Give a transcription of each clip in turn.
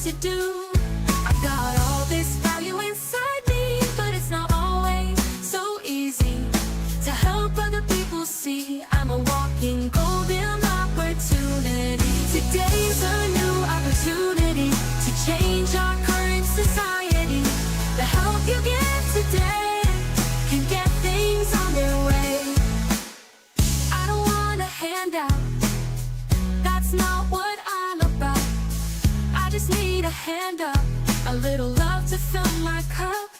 to do. I've got all this value inside me, but it's not always so easy to help other people see I'm a walking golden opportunity. Today's a new opportunity to change our current society. The help you get today can get things on their way. I don't want a handout, that's not what I'm about. I just need a hand up, a little love to fill my cup.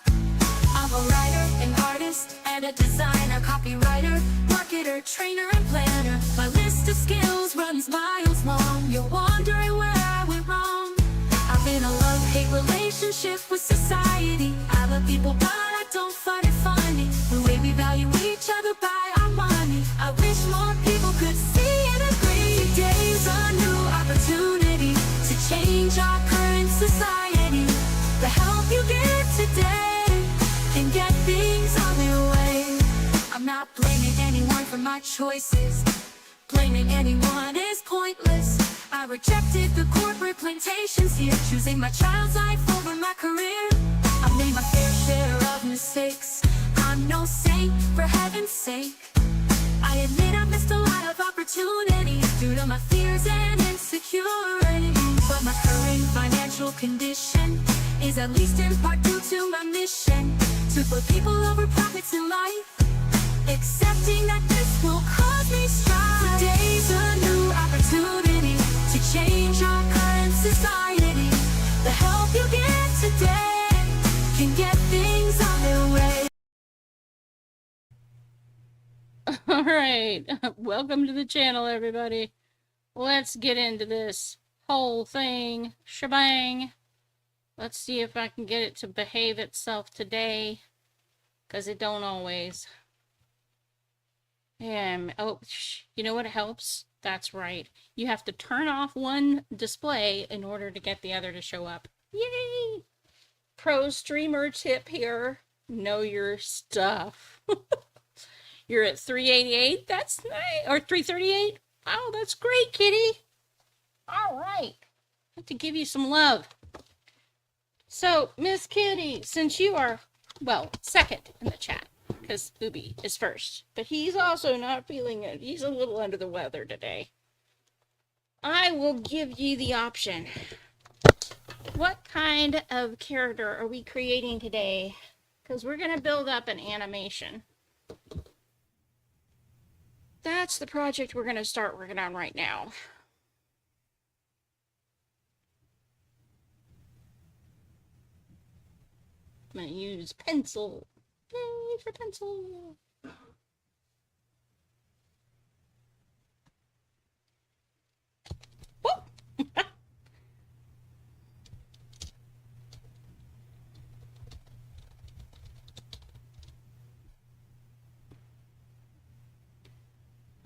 I'm a writer, an artist, and a designer, copywriter, marketer, trainer, and planner. My list of skills runs miles long. You're wondering where I went wrong. I'm in a love-hate relationship with society. I love people, but I don't find it funny the way we value each other by our money. I wish more people could see and agree. Today's a new opportunity to change our current society. The help you get today can get things on their way. I'm not blaming anyone for my choices. Blaming anyone is pointless. I rejected the corporate plantations here, choosing my child's life over my career. I made my fair share of mistakes. I'm no saint, for heaven's sake. I admit I missed a lot of opportunities due to my fears and insecurities. But my current financial condition is at least in part due to my mission to put people over profits in life, accepting that this will cause me strife. Today's a new opportunity to change our current society. The help you get today can get things on their way. Alright, welcome to the channel, everybody. Let's get into this whole thing, shebang. Let's see if I can get it to behave itself today, because it don't always. Oh, you know what helps? That's right. You have to turn off one display in order to get the other to show up. Yay! Pro streamer tip here. Know your stuff. You're at 388. That's nice. Or 338. Oh, that's great, kitty. All right. I have to give you some love. So, Miss Kitty, since you are, well, second in the chat, because Ubi is first, but he's also not feeling it. He's a little under the weather today. I will give you the option. What kind of character are we creating today? Because we're going to build up an animation. That's the project we're going to start working on right now. I'm going to use pencil. Yay for pencil.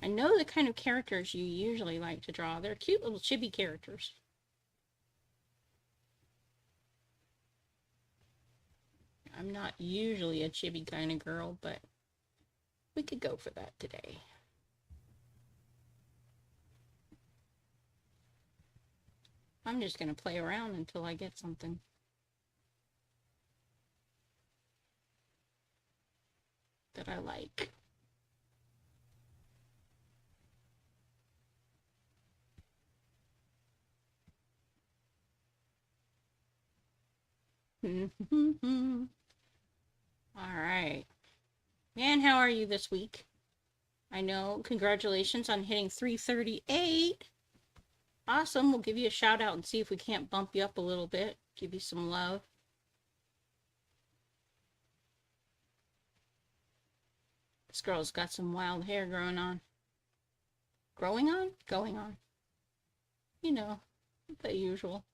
I know the kind of characters you usually like to draw. They're cute little chibi characters. I'm not usually a chibi kind of girl, but we could go for that today. I'm just going to play around until I get something that I like. All right. And how are you this week? I know, congratulations on hitting 338. Awesome. We'll give you a shout out and see if we can't bump you up a little bit. Give you some love. This girl's got some wild hair growing on. Growing on? Going on. You know, the usual.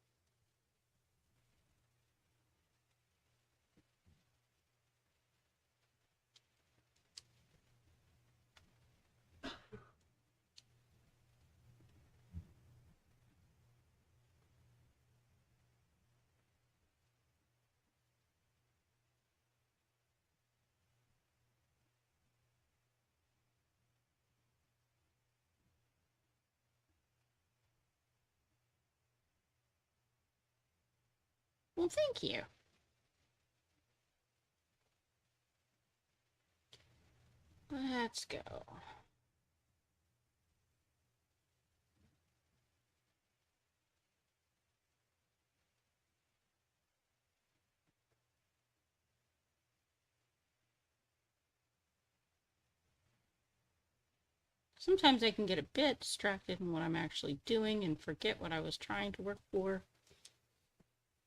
Well, thank you. Let's go. Sometimes I can get a bit distracted in what I'm actually doing and forget what I was trying to work for.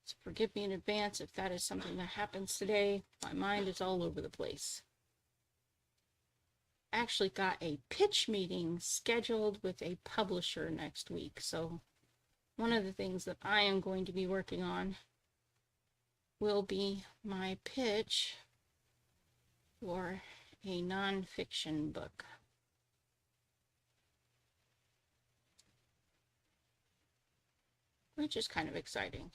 So forgive me in advance if that is something that happens today. My mind is all over the place. Actually got a pitch meeting scheduled with a publisher next week. So one of the things that I am going to be working on will be my pitch for a nonfiction book. Which is kind of exciting.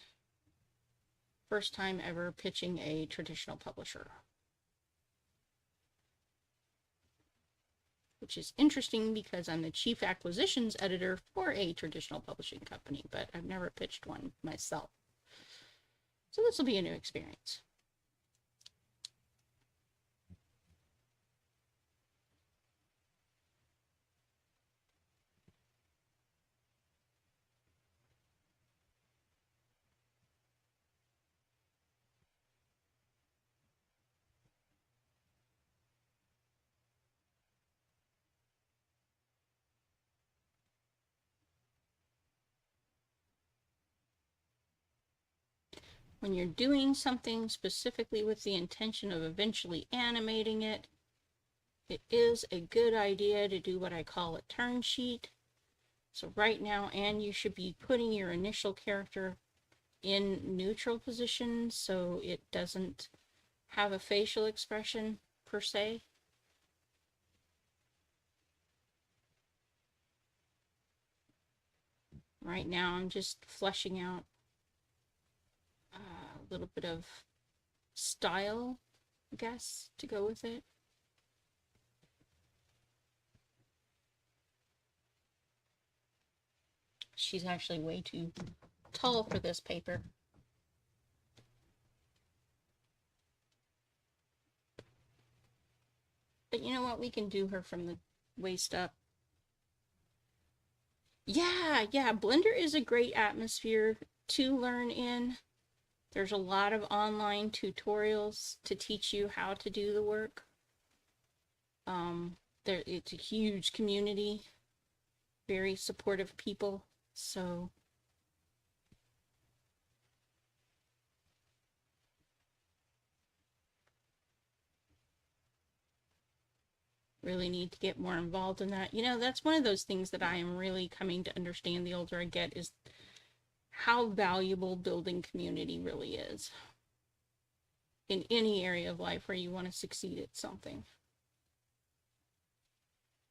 First time ever pitching a traditional publisher. Which is interesting because I'm the chief acquisitions editor for a traditional publishing company, but I've never pitched one myself. So this will be a new experience. When you're doing something specifically with the intention of eventually animating it, it is a good idea to do what I call a turn sheet. So right now, Anne, you should be putting your initial character in neutral position so it doesn't have a facial expression per se. Right now, I'm just fleshing out a little bit of style, I guess, to go with it. She's actually way too tall for this paper. But you know what? We can do her from the waist up. Yeah, Blender is a great atmosphere to learn in. There's a lot of online tutorials to teach you how to do the work. It's a huge community, very supportive people, so really need to get more involved in that. You know, that's one of those things that I am really coming to understand the older I get, is how valuable building community really is in any area of life where you want to succeed at something.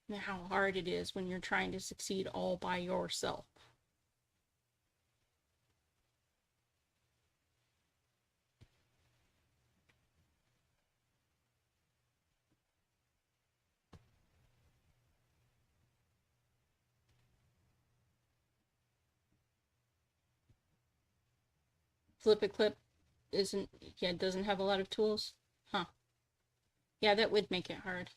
And how hard it is when you're trying to succeed all by yourself. Flip a clip doesn't have a lot of tools. Huh. Yeah, that would make it hard.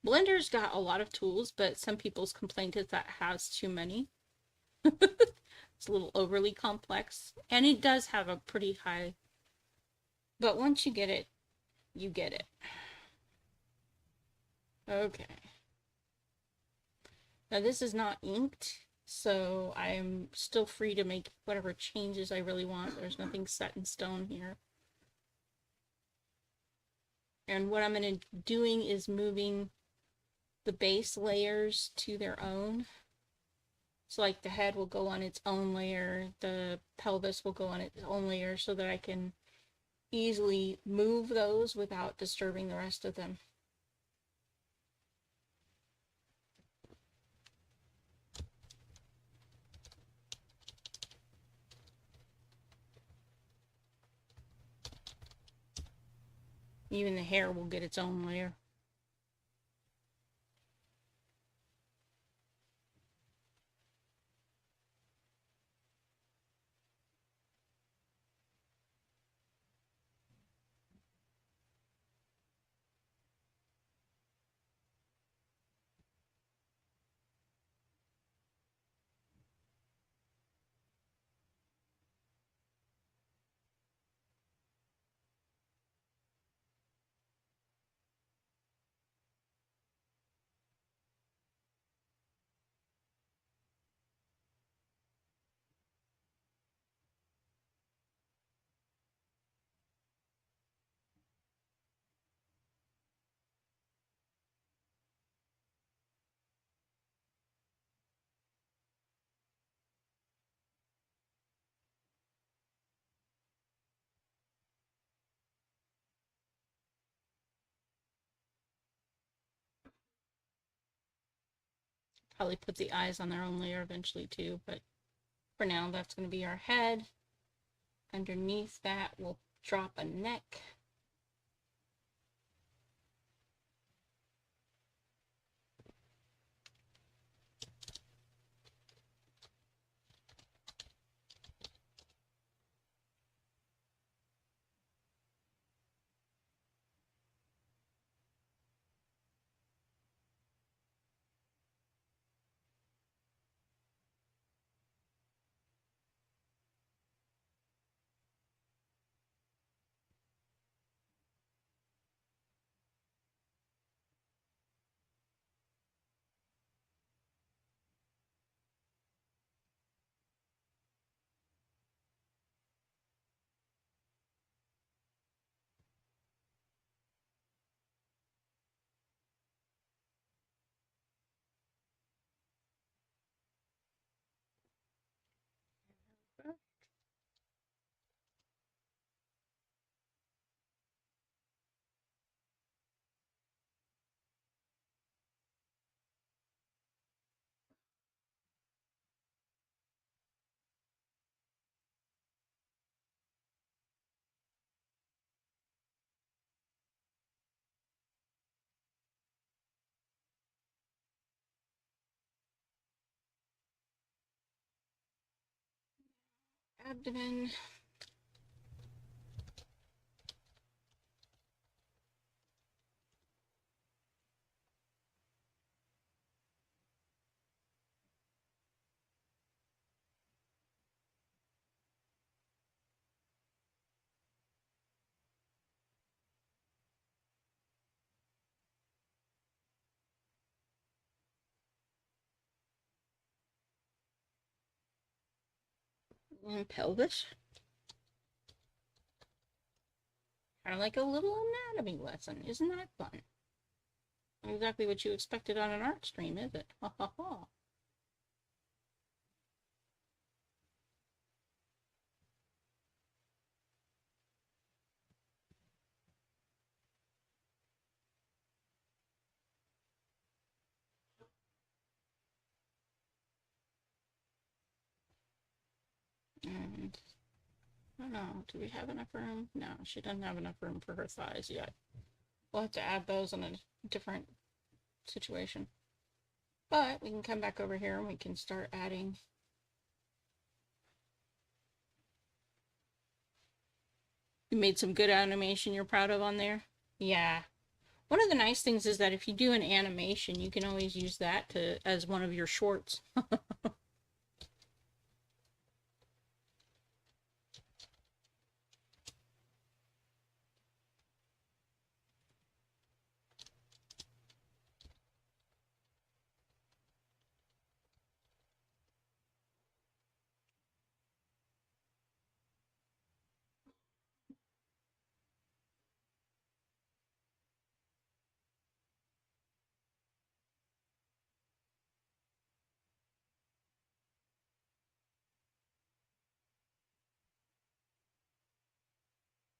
Blender's got a lot of tools, but some people's complaint is that it has too many. It's a little overly complex, and it does have a pretty high, but once you get it, you get it. Okay. Now this is not inked, so I am still free to make whatever changes I really want. There's nothing set in stone here. And what I'm going to doing is moving the base layers to their own. So like the head will go on its own layer, the pelvis will go on its own layer, so that I can easily move those without disturbing the rest of them. Even the hair will get its own layer. probably put the eyes on their own layer eventually too, but for now that's going to be our head. Underneath that we'll drop a neck. Abdomen. And pelvis. Kind of like a little anatomy lesson. Isn't that fun? Not exactly what you expected on an art stream, is it? Ha ha ha. And I don't know, do we have enough room? No, she doesn't have enough room for her thighs yet. We'll have to add those in a different situation. But we can come back over here and we can start adding. You made some good animation you're proud of on there? Yeah. One of the nice things is that if you do an animation, you can always use that to as one of your shorts.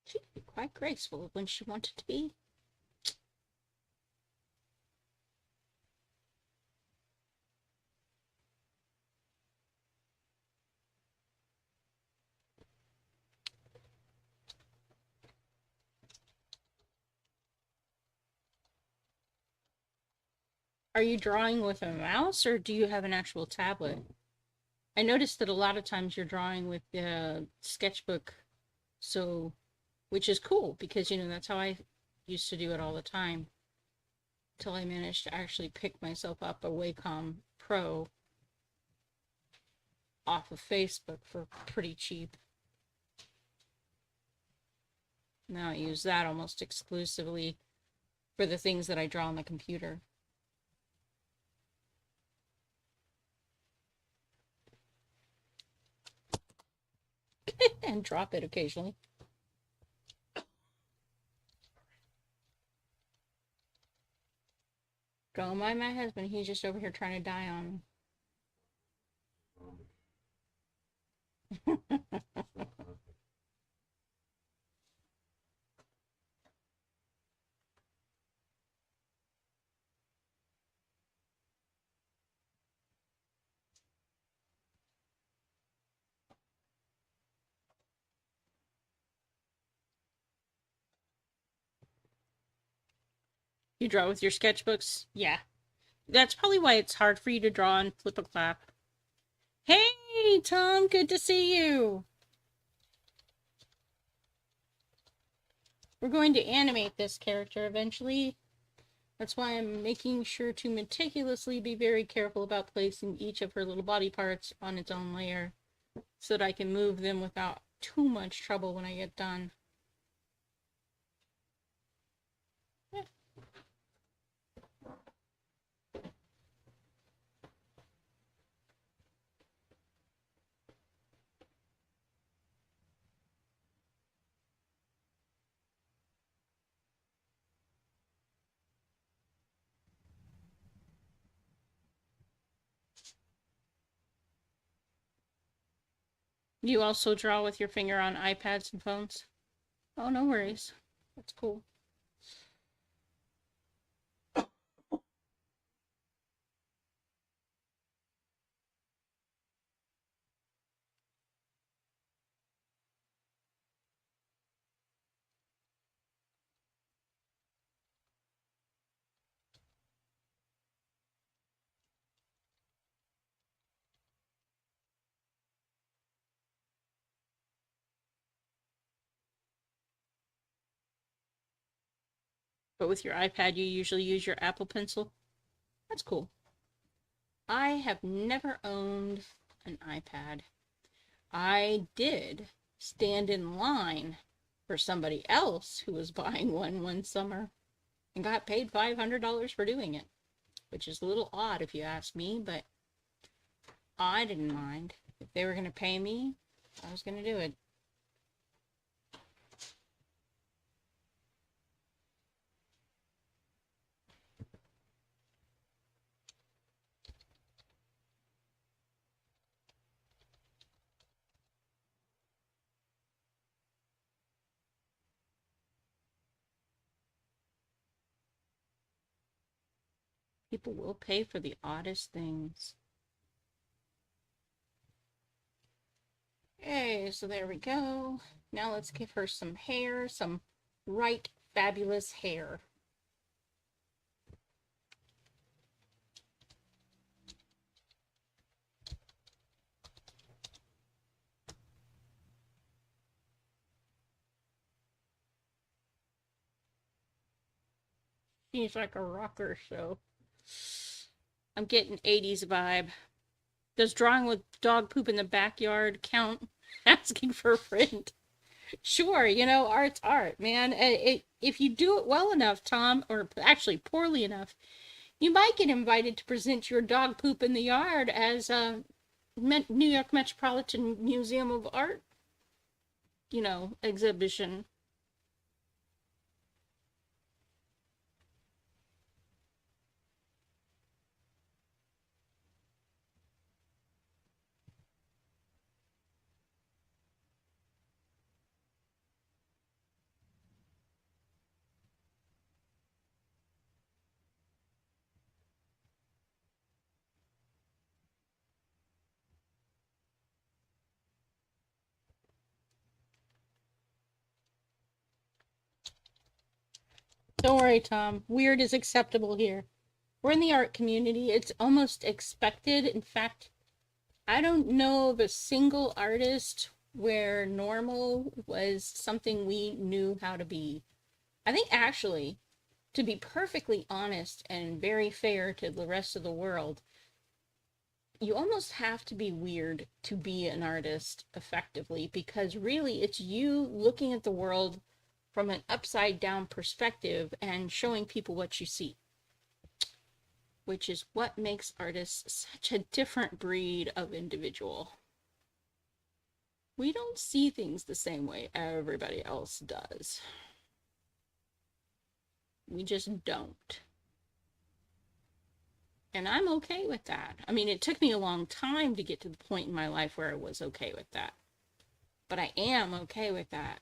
She could be quite graceful when she wanted to be. Are you drawing with a mouse or do you have an actual tablet? I noticed that a lot of times you're drawing with the sketchbook, so which is cool because that's how I used to do it all the time until I managed to actually pick myself up a Wacom Pro off of Facebook for pretty cheap. Now I use that almost exclusively for the things that I draw on the computer. And drop it occasionally. Don't mind my husband, he's just over here trying to die on me. You draw with your sketchbooks? Yeah. That's probably why it's hard for you to draw and flip a clap. Hey, Tom, good to see you. We're going to animate this character eventually. That's why I'm making sure to meticulously be very careful about placing each of her little body parts on its own layer so that I can move them without too much trouble when I get done. You also draw with your finger on iPads and phones? Oh, no worries. That's cool. But with your iPad, you usually use your Apple Pencil? That's cool. I have never owned an iPad. I did stand in line for somebody else who was buying one summer and got paid $500 for doing it, which is a little odd if you ask me, but I didn't mind. If they were going to pay me, I was going to do it. People will pay for the oddest things. Okay, so there we go. Now let's give her some hair, some right fabulous hair. Seems like a rocker show. I'm getting 80s vibe. Does drawing with dog poop in the backyard count? Asking for a friend. Sure, you know, art's art, man. If you do it well enough, Tom, or actually poorly enough, you might get invited to present your dog poop in the yard as a New York Metropolitan Museum of Art, exhibition. Don't worry, Tom. Weird is acceptable here. We're in the art community. It's almost expected. In fact, I don't know of a single artist where normal was something we knew how to be. I think actually, to be perfectly honest and very fair to the rest of the world, you almost have to be weird to be an artist effectively, because really it's you looking at the world from an upside down perspective and showing people what you see, which is what makes artists such a different breed of individual. We don't see things the same way everybody else does. We just don't. And I'm okay with that. I mean, it took me a long time to get to the point in my life where I was okay with that. But I am okay with that.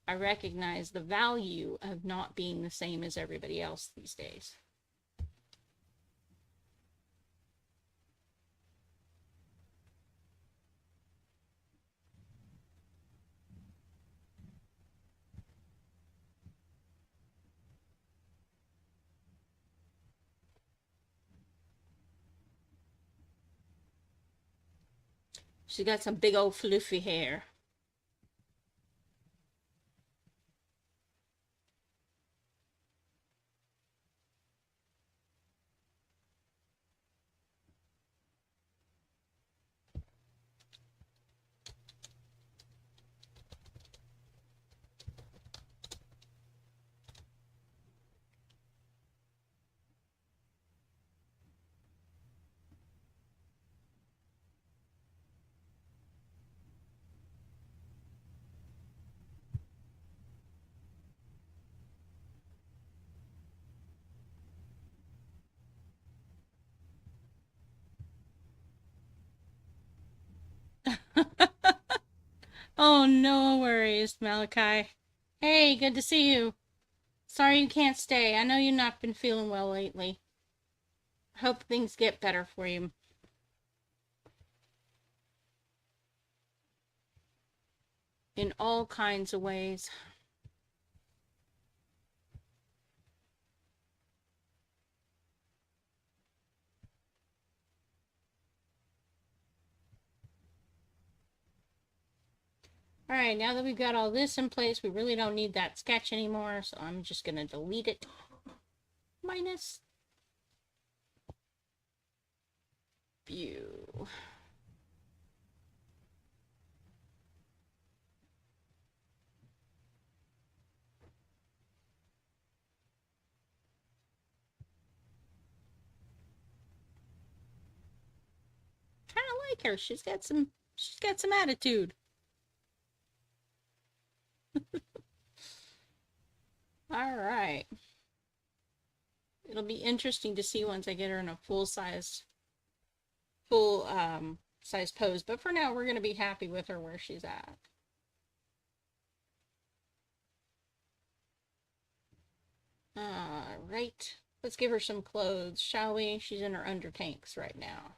I recognize the value of not being the same as everybody else these days. She's got some big old fluffy hair. Oh, no worries, Malachi. Hey, good to see you. Sorry you can't stay. I know you've not been feeling well lately. Hope things get better for you. In all kinds of ways. Alright, now that we've got all this in place, we really don't need that sketch anymore, so I'm just going to delete it. Minus. View. Kind of like her. She's got some attitude. All right. It'll be interesting to see once I get her in a full size pose, but for now we're going to be happy with her where she's at. All right. Let's give her some clothes, shall we? She's in her undertanks right now.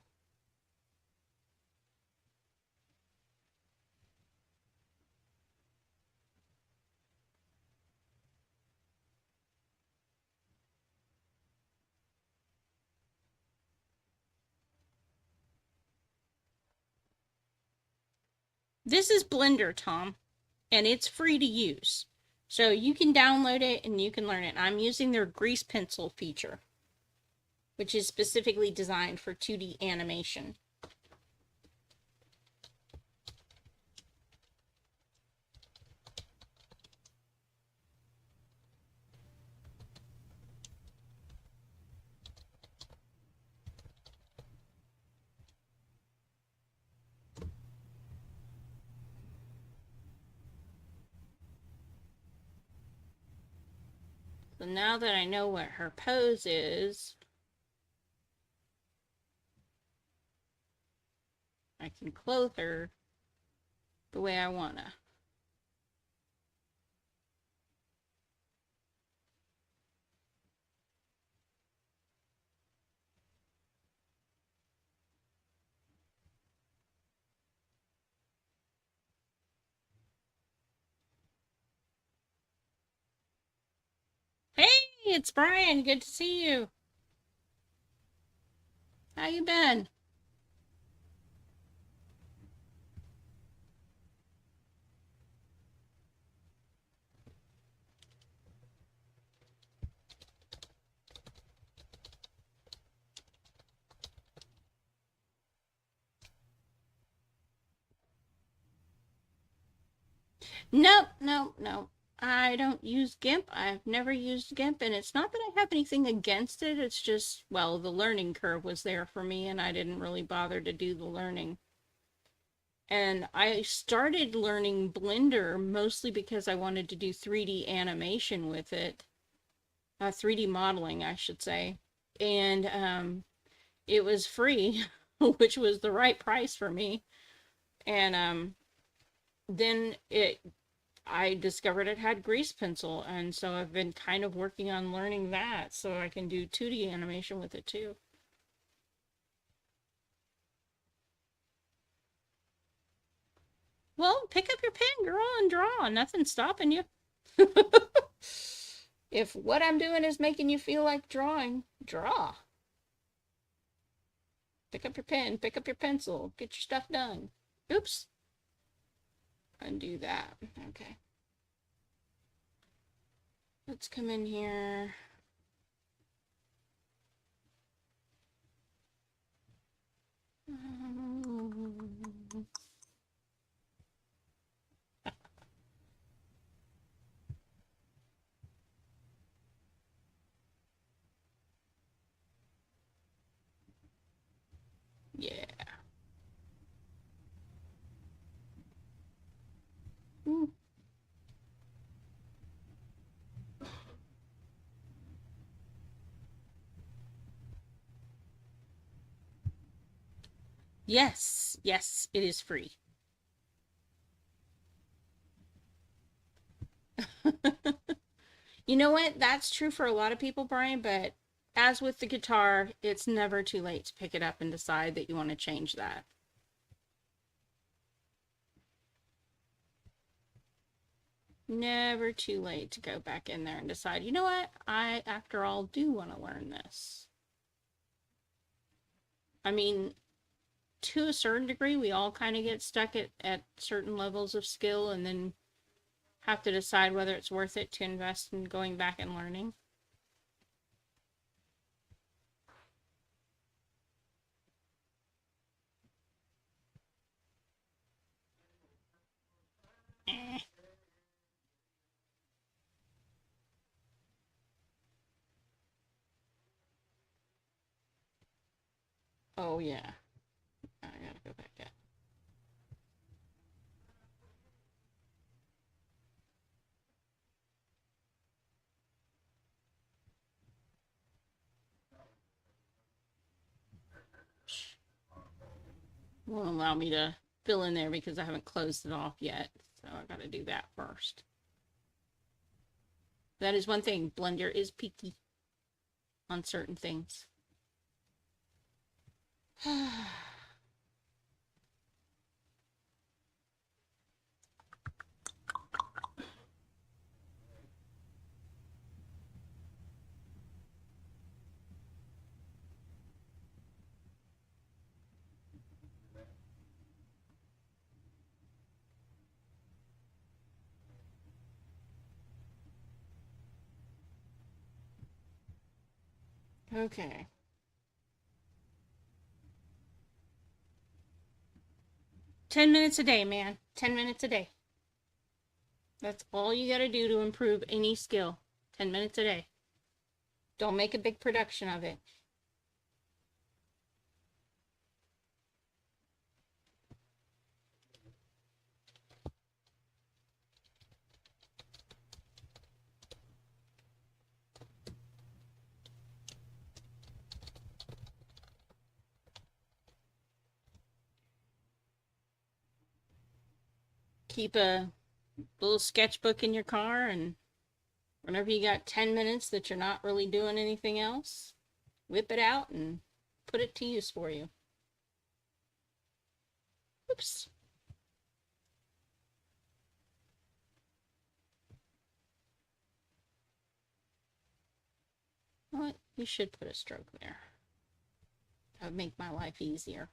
This is Blender, Tom, and it's free to use. So you can download it and you can learn it. I'm using their grease pencil feature, which is specifically designed for 2D animation. So now that I know what her pose is, I can clothe her the way I wanna. Hey, it's Brian. Good to see you. How you been? Nope, nope, nope. I don't use GIMP. I've never used GIMP, and it's not that I have anything against it. It's just, well, the learning curve was there for me, and I didn't really bother to do the learning. And I started learning Blender mostly because I wanted to do 3D animation with it. 3D modeling, I should say. And it was free, which was the right price for me. And then I discovered it had grease pencil, and so I've been kind of working on learning that so I can do 2D animation with it too. Well, pick up your pen, girl, and draw. Nothing's stopping you. If what I'm doing is making you feel like drawing, draw. Pick up your pen, pick up your pencil, get your stuff done. Oops. Undo that. Okay. Let's come in here. Yeah. Ooh. Yes, yes, it is free. You know what? That's true for a lot of people, Brian, but as with the guitar, it's never too late to pick it up and decide that you want to change that. Never too late to go back in there and decide, you know what? I, after all, do want to learn this. I mean, to a certain degree, we all kind of get stuck at certain levels of skill and then have to decide whether it's worth it to invest in going back and learning. Eh. Oh, yeah. I gotta go back in. Won't allow me to fill in there because I haven't closed it off yet. So I gotta do that first. That is one thing. Blender is picky on certain things. Okay. $10 a day, man. 10 minutes a day. That's all you gotta do to improve any skill. 10 minutes a day. Don't make a big production of it. Keep a little sketchbook in your car, and whenever you got 10 minutes that you're not really doing anything else, whip it out and put it to use for you. Oops. What? You should put a stroke there. That would make my life easier.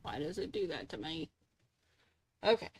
Why does it do that to me? Okay.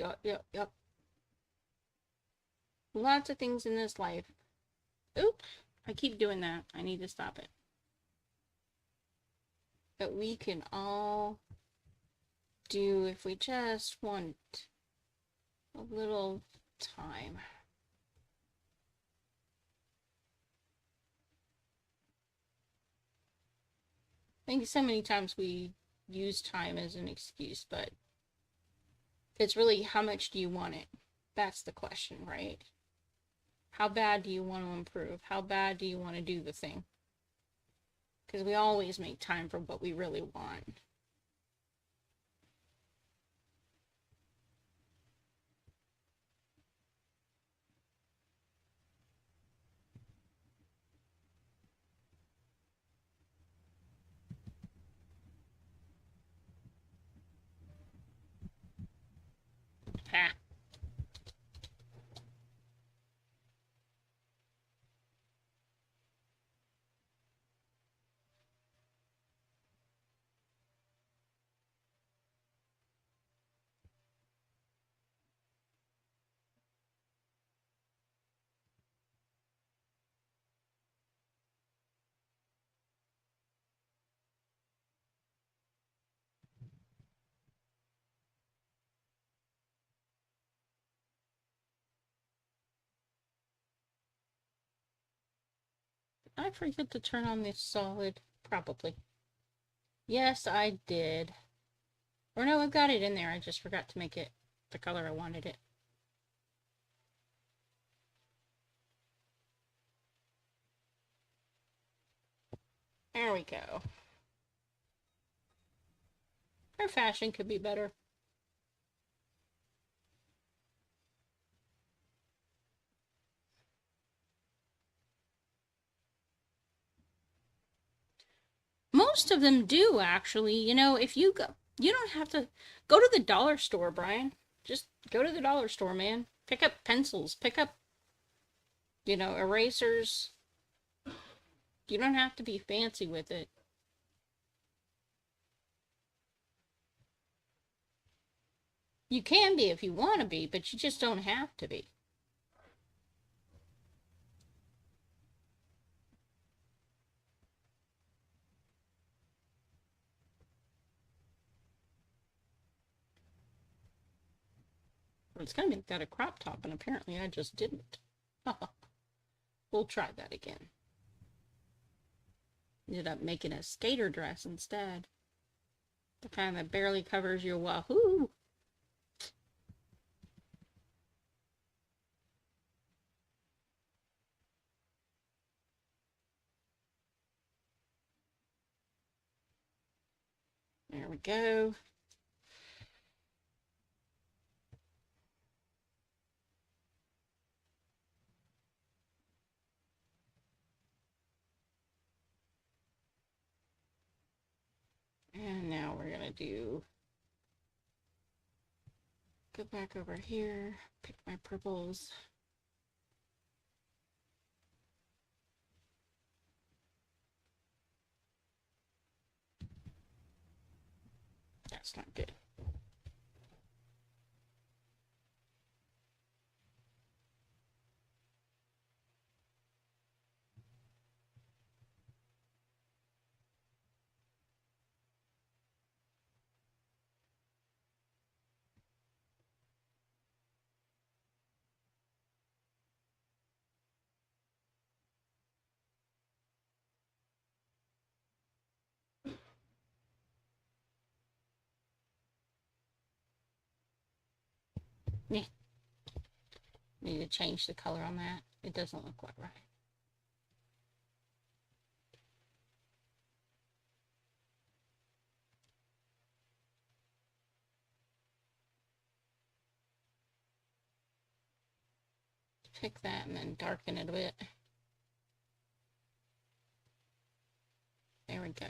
Yup. Lots of things in this life. Oop, I keep doing that. I need to stop it. That we can all do if we just want a little time. I think so many times we use time as an excuse, but it's really how much do you want it? That's the question, right? How bad do you want to improve? How bad do you want to do the thing? Because we always make time for what we really want. Ha! I forget to turn on this solid. Probably. Yes, I did. Or no, I've got it in there. I just forgot to make it the color I wanted it. There we go. Her fashion could be better. Most of them do, actually. You know, if you go, you don't have to go to the dollar store, Brian. Just go to the dollar store, man. Pick up pencils, pick up, erasers. You don't have to be fancy with it. You can be if you want to be, but you just don't have to be. I was going to make that a crop top, and apparently I just didn't. We'll try that again. Ended up making a skater dress instead. The kind that barely covers your wahoo. There we go. And now we're going to go back over here, pick my purples. That's not good. Yeah. Need to change the color on that. It doesn't look quite right. Pick that and then darken it a bit. There we go.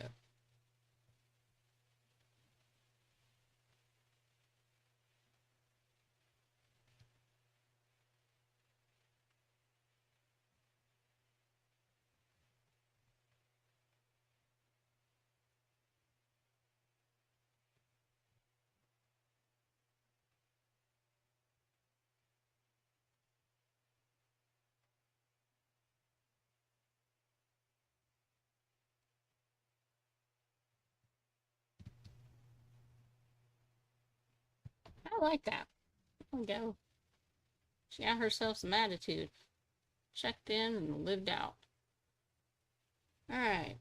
like that. There we go. She got herself some attitude. Checked in and lived out. All right.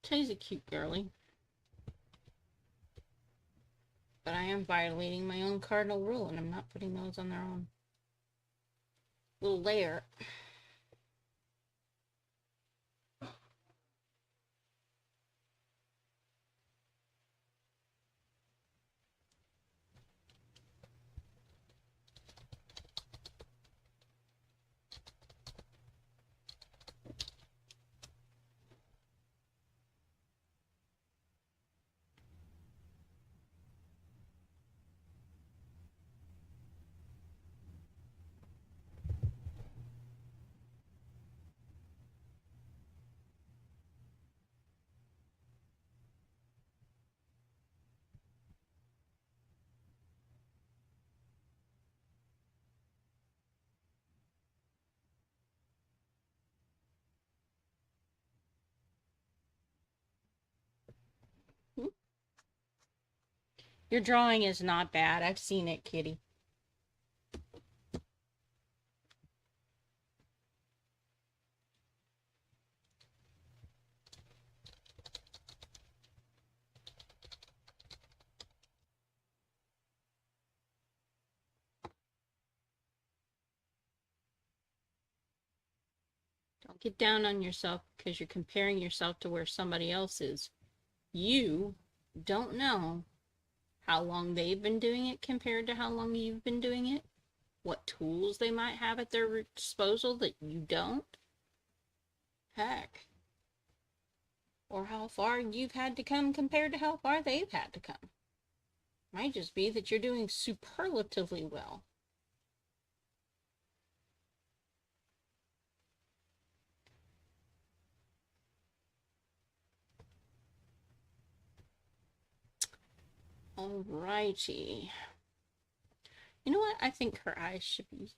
She's a cute girlie. But I am violating my own cardinal rule, and I'm not putting those on their own little layer. Your drawing is not bad. I've seen it, kitty. Don't get down on yourself because you're comparing yourself to where somebody else is. You don't know how long they've been doing it compared to how long you've been doing it. What tools they might have at their disposal that you don't. Heck. Or how far you've had to come compared to how far they've had to come. Might just be that you're doing superlatively well. Alrighty. You know what? I think her eyes should be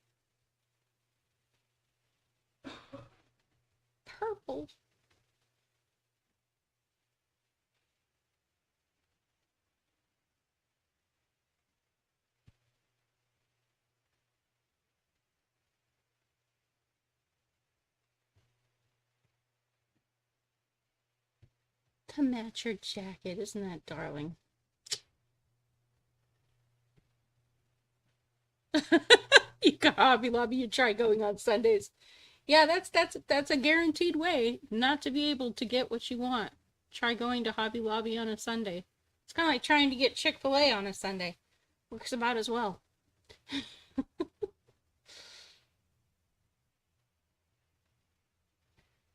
purple. To match her jacket. Isn't that darling? You got Hobby Lobby, you try going on Sundays. Yeah, that's a guaranteed way not to be able to get what you want. Try going to Hobby Lobby on a Sunday. It's kind of like trying to get Chick-fil-A on a Sunday. Works about as well.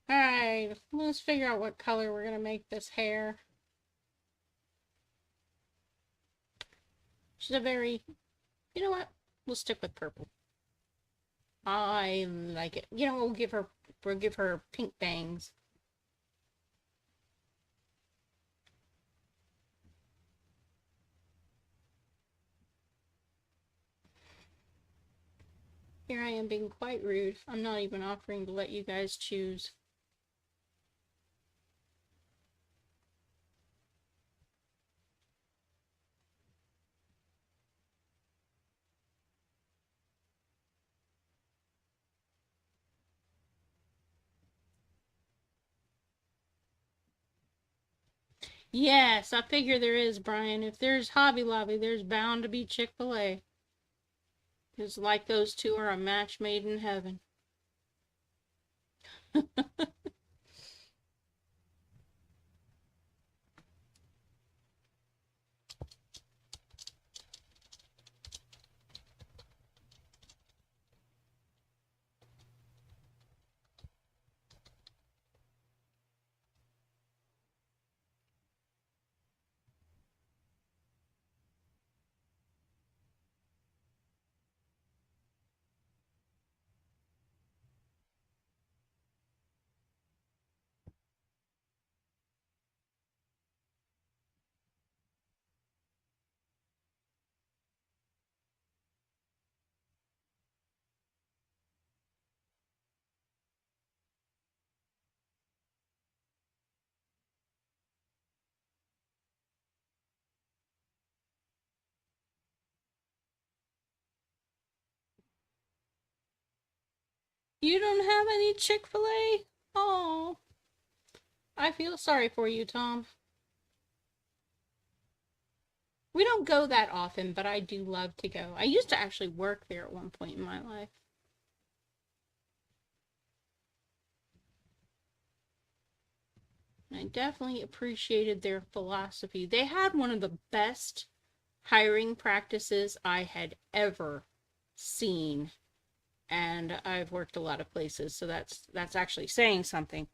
Alright, let's figure out what color we're going to make this hair. She's a very... You know what? We'll stick with purple. I like it. You know, we'll give her pink bangs. Here I am being quite rude. I'm not even offering to let you guys choose. Yes, I figure there is, Brian. If there's Hobby Lobby, there's bound to be Chick-fil-A. It's like those two are a match made in heaven. You don't have any Chick-fil-A? Oh, I feel sorry for you, Tom. We don't go that often, but I do love to go. I used to actually work there at one point in my life. I definitely appreciated their philosophy. They had one of the best hiring practices I had ever seen. And I've worked a lot of places, so that's actually saying something.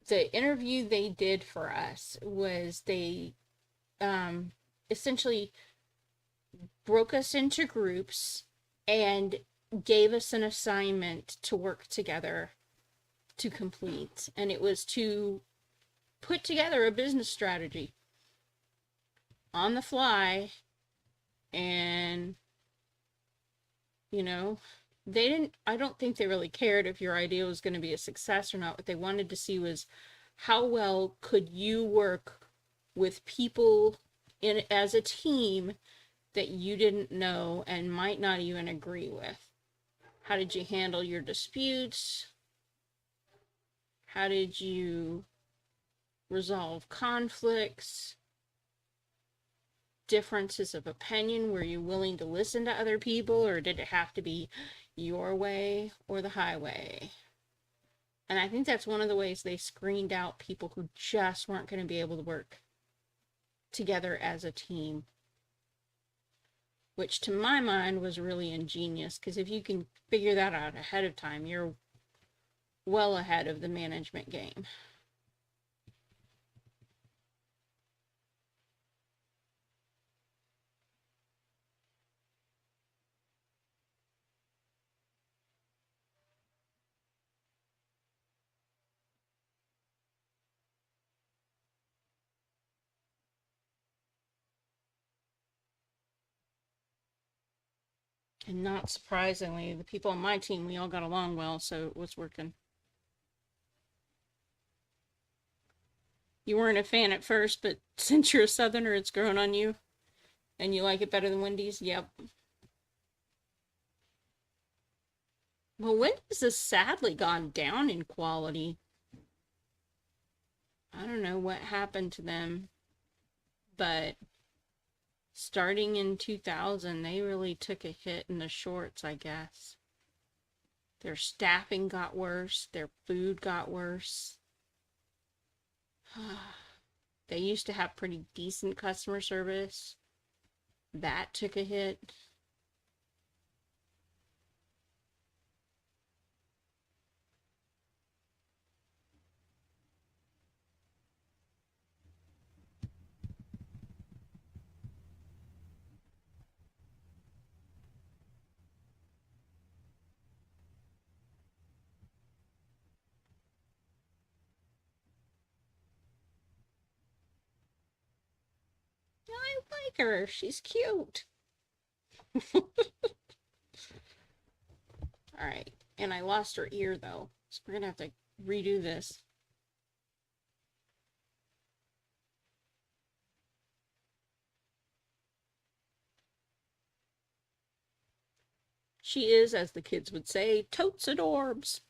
The interview they did for us was they essentially broke us into groups and gave us an assignment to work together to complete. And it was to put together a business strategy on the fly. And, you know, I don't think they really cared if your idea was going to be a success or not. What they wanted to see was how well could you work with people as a team that you didn't know and might not even agree with. How did you handle your disputes? How did you resolve conflicts? Differences of opinion? Were you willing to listen to other people, or did it have to be your way or the highway? And I think that's one of the ways they screened out people who just weren't going to be able to work together as a team. Which to my mind was really ingenious, because if you can figure that out ahead of time, you're well ahead of the management game. And not surprisingly, the people on my team, we all got along well, so it was working. You weren't a fan at first, but since you're a Southerner, it's grown on you. And you like it better than Wendy's? Yep. Well, Wendy's has sadly gone down in quality. I don't know what happened to them, but starting in 2000, they really took a hit in the shorts, I guess. Their staffing got worse, their food got worse. They used to have pretty decent customer service. That took a hit. I like her. She's cute. All right. And I lost her ear, though. So we're going to have to redo this. She is, as the kids would say, totes adorbs.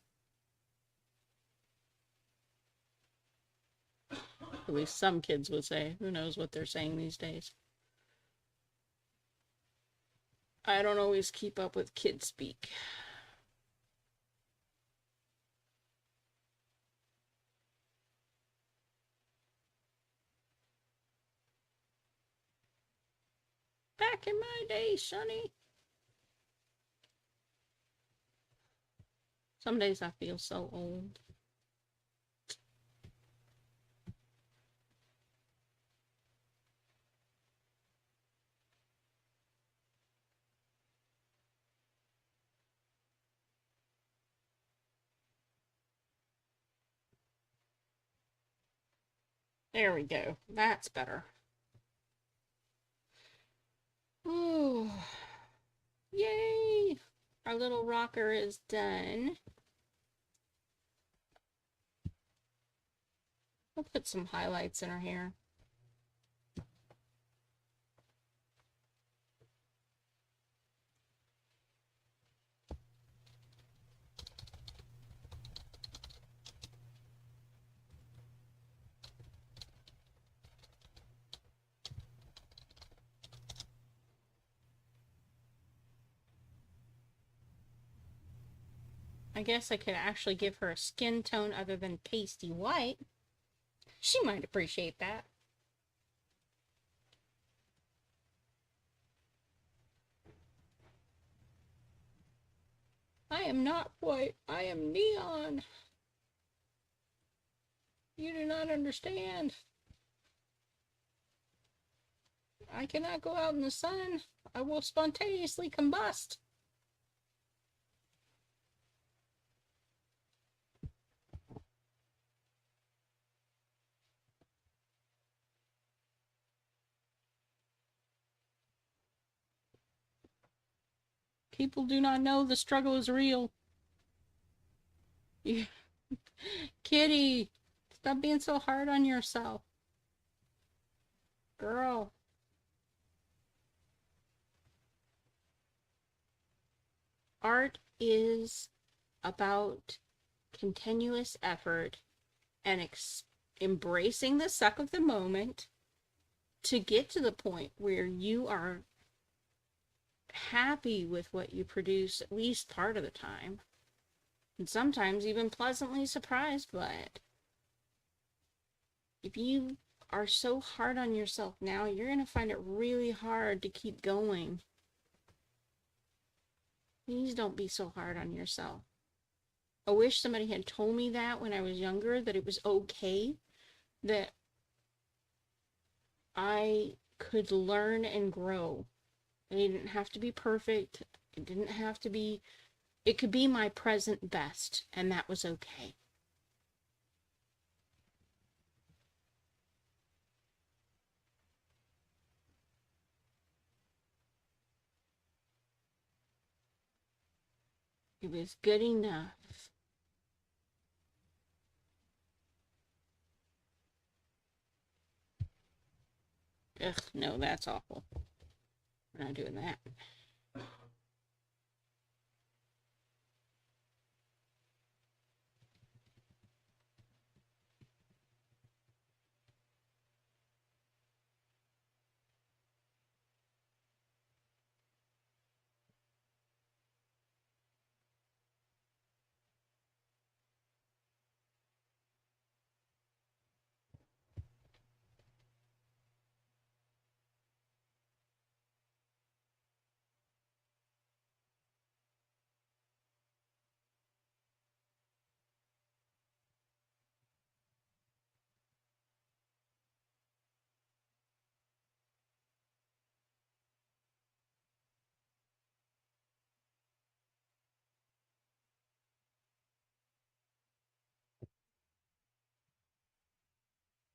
At least some kids would say. Who knows what they're saying these days. I don't always keep up with kid speak. Back in my day, Sonny. Some days I feel so old. There we go. That's better. Ooh. Yay! Our little rocker is done. We'll put some highlights in her hair. I guess I could actually give her a skin tone other than pasty white. She might appreciate that. I am not white. I am neon. You do not understand. I cannot go out in the sun. I will spontaneously combust. People do not know the struggle is real. Kitty, stop being so hard on yourself. Girl. Art is about continuous effort and embracing the suck of the moment to get to the point where you are happy with what you produce at least part of the time, and sometimes even pleasantly surprised by it. If you are so hard on yourself now, you're going to find it really hard to keep going. Please don't be so hard on yourself. I wish somebody had told me that when I was younger, that it was okay, that I could learn and grow. And it didn't have to be perfect. It didn't have to be, it could be my present best, and that was okay. It was good enough. Ugh, no, that's awful. We're not doing that.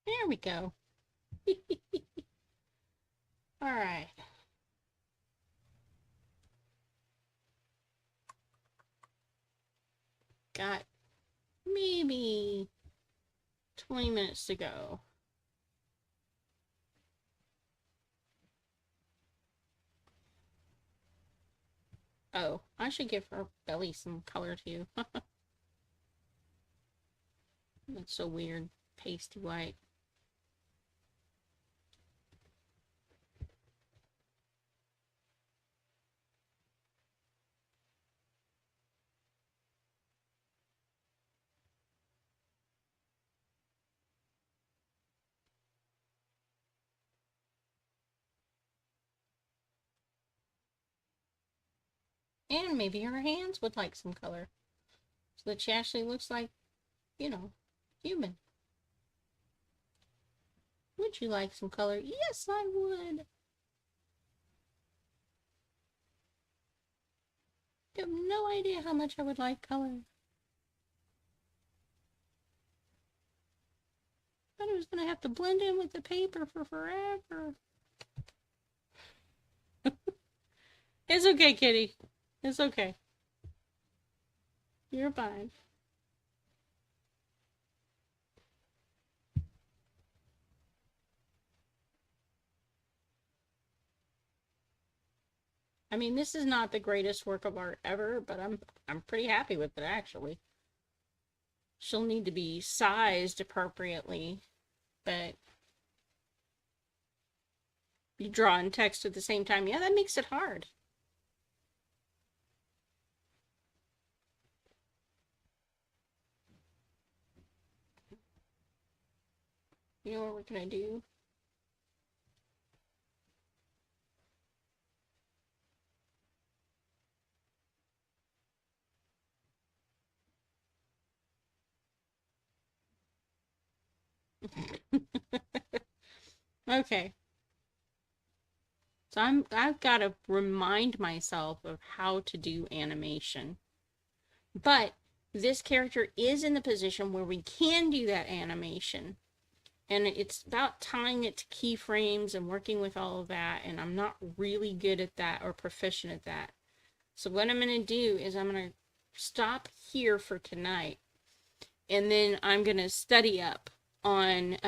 There we go. All right. Got maybe 20 minutes to go. Oh, I should give her belly some color too. That's so weird. Pasty white. And maybe her hands would like some color. So that she actually looks like, you know, human. Would you like some color? Yes, I would. You have no idea how much I would like color. But I was going to have to blend in with the paper for forever. It's okay, kitty. It's okay. You're fine. I mean, this is not the greatest work of art ever, but I'm pretty happy with it, actually. She'll need to be sized appropriately, but you draw and text at the same time. Yeah, that makes it hard. You know what we're gonna do? Okay. So I've got to remind myself of how to do animation. But this character is in the position where we can do that animation. And it's about tying it to keyframes and working with all of that. And I'm not really good at that or proficient at that. So what I'm going to do is I'm going to stop here for tonight. And then I'm going to study up on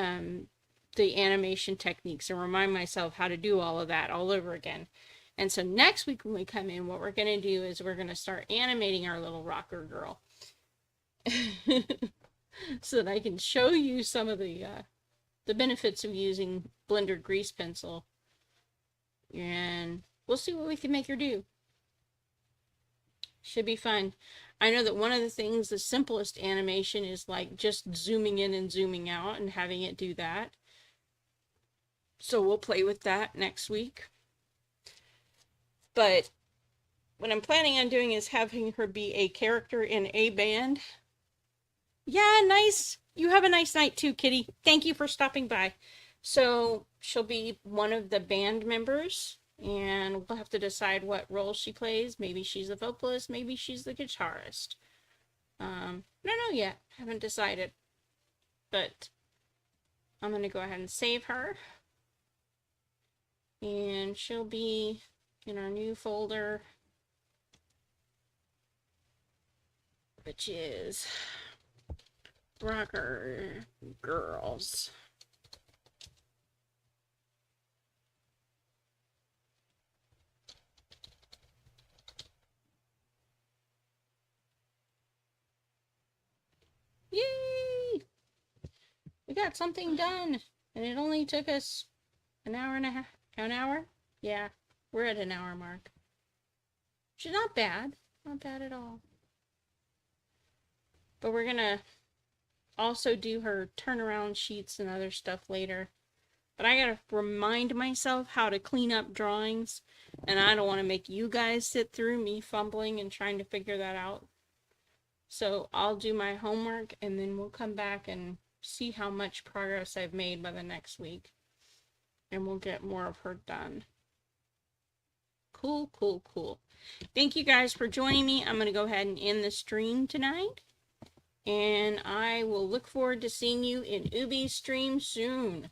the animation techniques and remind myself how to do all of that all over again. And so next week when we come in, what we're going to do is we're going to start animating our little rocker girl. So that I can show you some of the benefits of using Blender grease pencil. And we'll see what we can make her do. Should be fun. I know that one of the things, the simplest animation is like just zooming in and zooming out and having it do that. So we'll play with that next week. But what I'm planning on doing is having her be a character in a band. Yeah, nice. You have a nice night too, Kitty. Thank you for stopping by. So she'll be one of the band members, and we'll have to decide what role she plays. Maybe she's the vocalist, maybe she's the guitarist. Don't know yet. Haven't decided. But I'm going to go ahead and save her. And she'll be in our new folder, which is Rocker Girls. Yay! We got something done, and it only took us an hour and a half. An hour? Yeah, we're at an hour mark. Which is not bad. Not bad at all. But we're gonna also do her turnaround sheets and other stuff later. But I gotta remind myself how to clean up drawings, and I don't want to make you guys sit through me fumbling and trying to figure that out. So I'll do my homework, and then we'll come back and see how much progress I've made by the next week. And we'll get more of her done. Cool, cool, cool. Thank you guys for joining me. I'm going to go ahead and end the stream tonight. And I will look forward to seeing you in Ubi's stream soon.